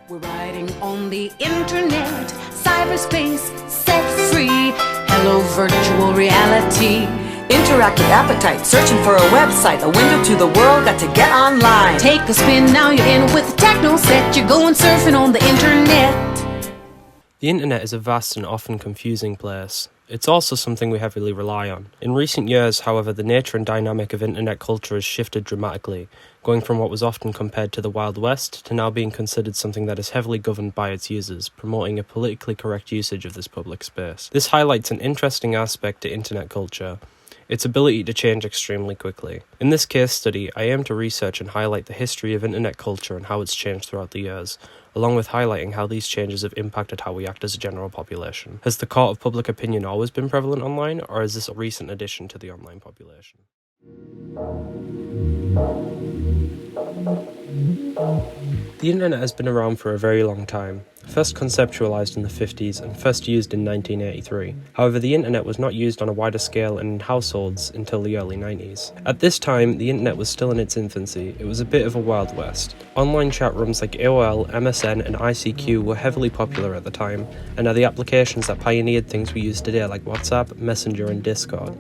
We're riding on the internet, cyberspace set free. Hello, virtual reality. Interactive appetite, searching for a website, a window to the world, got to get online. Take a spin, now you're in with the techno set. You're going surfing on the internet. The internet is a vast and often confusing place. It's also something we heavily rely on. In recent years, however, the nature and dynamic of internet culture has shifted dramatically, going from what was often compared to the Wild West to now being considered something that is heavily governed by its users, promoting a politically correct usage of this public space. This highlights an interesting aspect to internet culture: its ability to change extremely quickly. In this case study, I aim to research and highlight the history of internet culture and how it's changed throughout the years, along with highlighting how these changes have impacted how we act as a general population. Has the court of public opinion always been prevalent online, or is this a recent addition to the online population? The internet has been around for a very long time. First conceptualized in the 50s and first used in 1983. However, the internet was not used on a wider scale and in households until the early 90s. At this time, the internet was still in its infancy. It was a bit of a Wild West. Online chat rooms like AOL, MSN and ICQ were heavily popular at the time, and are the applications that pioneered things we use today like WhatsApp, Messenger and Discord.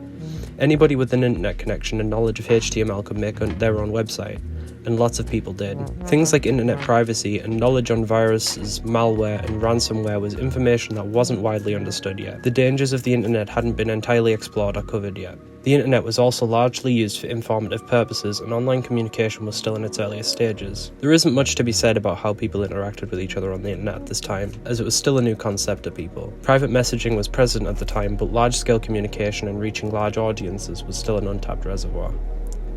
Anybody with an internet connection and knowledge of HTML could make their own website, and lots of people did. Things like internet privacy and knowledge on viruses, malware, and ransomware was information that wasn't widely understood yet. The dangers of the internet hadn't been entirely explored or covered yet. The internet was also largely used for informative purposes, and online communication was still in its earliest stages. There isn't much to be said about how people interacted with each other on the internet at this time, as it was still a new concept to people. Private messaging was present at the time, but large-scale communication and reaching large audiences was still an untapped reservoir.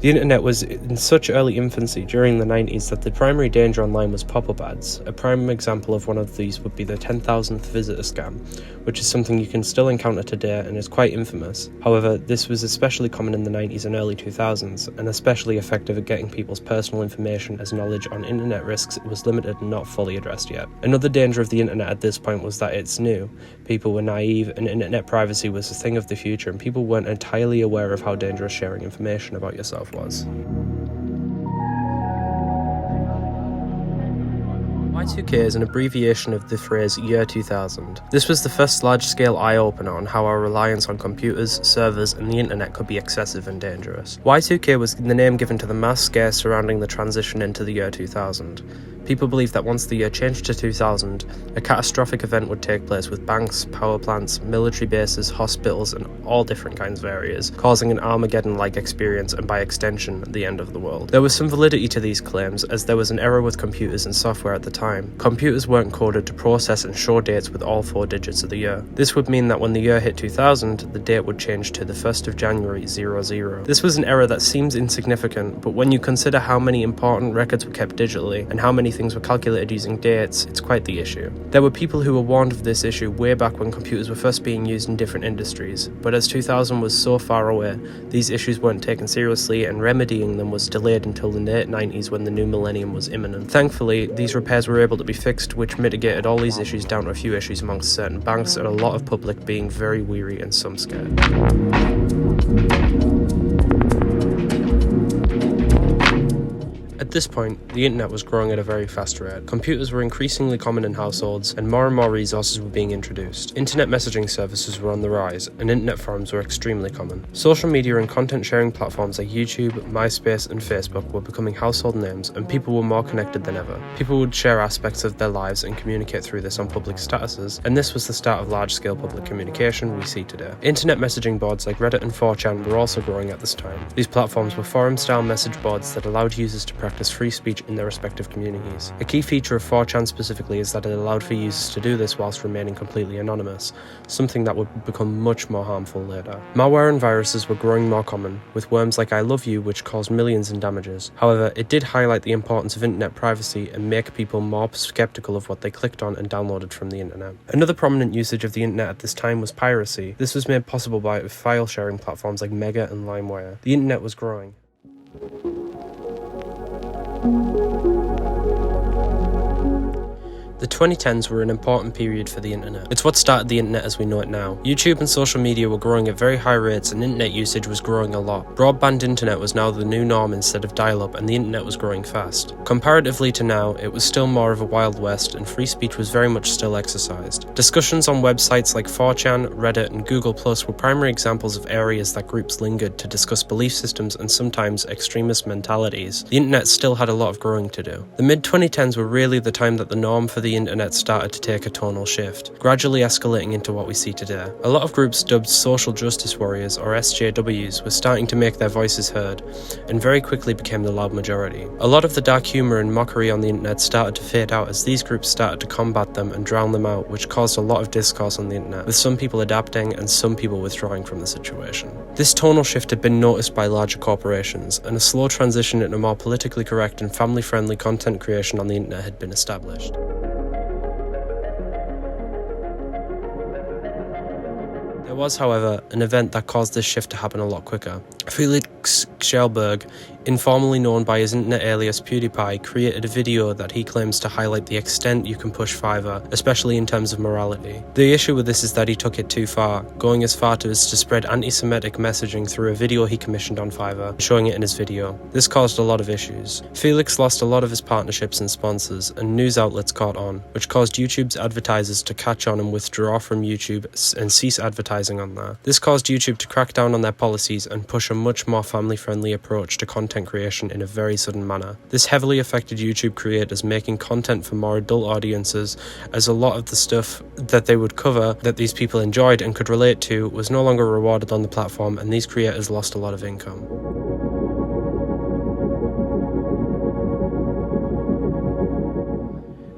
The internet was in such early infancy during the 90s that the primary danger online was pop-up ads. A prime example of one of these would be the 10,000th visitor scam, which is something you can still encounter today and is quite infamous. However, this was especially common in the 90s and early 2000s, and especially effective at getting people's personal information, as knowledge on internet risks was limited and not fully addressed yet. Another danger of the internet at this point was that it's new. People were naive, and internet privacy was a thing of the future, and people weren't entirely aware of how dangerous sharing information about yourself was. Y2K is an abbreviation of the phrase year 2000. This was the first large-scale eye-opener on how our reliance on computers, servers, and the internet could be excessive and dangerous. Y2K was the name given to the mass scare surrounding the transition into the year 2000. People believed that once the year changed to 2000, a catastrophic event would take place with banks, power plants, military bases, hospitals, and all different kinds of areas, causing an Armageddon-like experience and by extension, the end of the world. There was some validity to these claims, as there was an error with computers and software at the time. Computers weren't coded to process and show dates with all 4 digits of the year. This would mean that when the year hit 2000, the date would change to the 1st of January 00. This was an error that seems insignificant, but when you consider how many important records were kept digitally, and how many things were calculated using dates, it's quite the issue. There were people who were warned of this issue way back when computers were first being used in different industries, but as 2000 was so far away, these issues weren't taken seriously, and remedying them was delayed until the late 90s when the new millennium was imminent. Thankfully, these repairs were able to be fixed, which mitigated all these issues down to a few issues amongst certain banks and a lot of public being very weary and some scared. At this point, the internet was growing at a very fast rate. Computers were increasingly common in households, and more resources were being introduced. Internet messaging services were on the rise, and internet forums were extremely common. Social media and content sharing platforms like YouTube, MySpace, and Facebook were becoming household names, and people were more connected than ever. People would share aspects of their lives and communicate through this on public statuses, and this was the start of large-scale public communication we see today. Internet messaging boards like Reddit and 4chan were also growing at this time. These platforms were forum-style message boards that allowed users to practice free speech in their respective communities. A key feature of 4chan specifically is that it allowed for users to do this whilst remaining completely anonymous, something that would become much more harmful later. Malware and viruses were growing more common, with worms like I Love You which caused millions in damages. However, it did highlight the importance of internet privacy and make people more skeptical of what they clicked on and downloaded from the internet. Another prominent usage of the internet at this time was piracy. This was made possible by file sharing platforms like Mega and LimeWire. The internet was growing. The 2010s were an important period for the internet. It's what started the internet as we know it now. YouTube and social media were growing at very high rates and internet usage was growing a lot. Broadband internet was now the new norm instead of dial-up, and the internet was growing fast. Comparatively to now, it was still more of a Wild West and free speech was very much still exercised. Discussions on websites like 4chan, Reddit and Google Plus were primary examples of areas that groups lingered to discuss belief systems and sometimes extremist mentalities. The internet still had a lot of growing to do. The mid-2010s were really the time that the norm for the internet started to take a tonal shift, gradually escalating into what we see today. A lot of groups dubbed social justice warriors or SJWs were starting to make their voices heard, and very quickly became the loud majority. A lot of the dark humour and mockery on the internet started to fade out as these groups started to combat them and drown them out, which caused a lot of discourse on the internet, with some people adapting and some people withdrawing from the situation. This tonal shift had been noticed by larger corporations, and a slow transition into more politically correct and family-friendly content creation on the internet had been established. There was, however, an event that caused this shift to happen a lot quicker. Felix Kjellberg, informally known by his internet alias PewDiePie, created a video that he claims to highlight the extent you can push Fiverr, especially in terms of morality. The issue with this is that he took it too far, going as far as to spread anti-Semitic messaging through a video he commissioned on Fiverr, showing it in his video. This caused a lot of issues. Felix lost a lot of his partnerships and sponsors, and news outlets caught on, which caused YouTube's advertisers to catch on and withdraw from YouTube and cease advertising on there. This caused YouTube to crack down on their policies and push a much more family-friendly approach to content creation in a very sudden manner. This heavily affected YouTube creators making content for more adult audiences, as a lot of the stuff that they would cover that these people enjoyed and could relate to was no longer rewarded on the platform, and these creators lost a lot of income.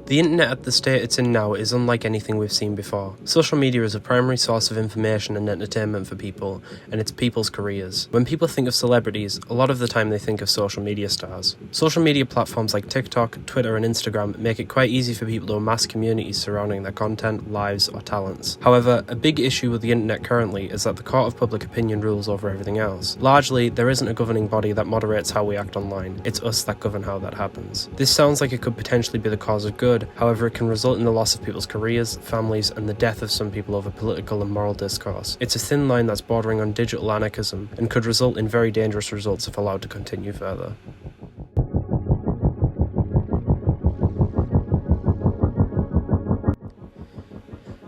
The internet at the state it's in now is unlike anything we've seen before. Social media is a primary source of information and entertainment for people, and it's people's careers. When people think of celebrities, a lot of the time they think of social media stars. Social media platforms like TikTok, Twitter and Instagram make it quite easy for people to amass communities surrounding their content, lives or talents. However, a big issue with the internet currently is that the court of public opinion rules over everything else. Largely, there isn't a governing body that moderates how we act online. It's us that govern how that happens. This sounds like it could potentially be the cause of good. However, it can result in the loss of people's careers, families, and the death of some people over political and moral discourse. It's a thin line that's bordering on digital anarchism, and could result in very dangerous results if allowed to continue further.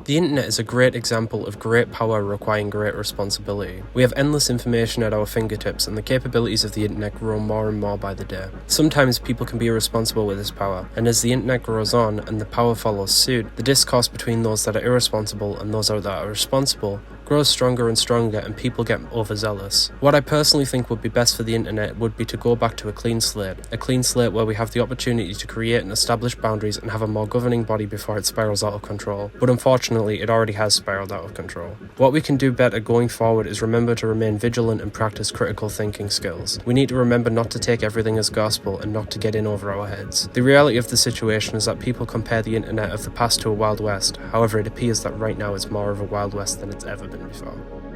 The internet is a great example of great power requiring great responsibility. We have endless information at our fingertips, and the capabilities of the internet grow more and more by the day. Sometimes people can be irresponsible with this power, and as the internet grows on and the power follows suit, the discourse between those that are irresponsible and those that are responsible grows stronger and stronger, and people get overzealous. What I personally think would be best for the internet would be to go back to a clean slate where we have the opportunity to create and establish boundaries and have a more governing body before it spirals out of control. But unfortunately, it already has spiraled out of control. What we can do better going forward is remember to remain vigilant and practice critical thinking skills. We need to remember not to take everything as gospel and not to get in over our heads. The reality of the situation is that people compare the internet of the past to a Wild West. However, it appears that right now it's more of a Wild West than it's ever been before.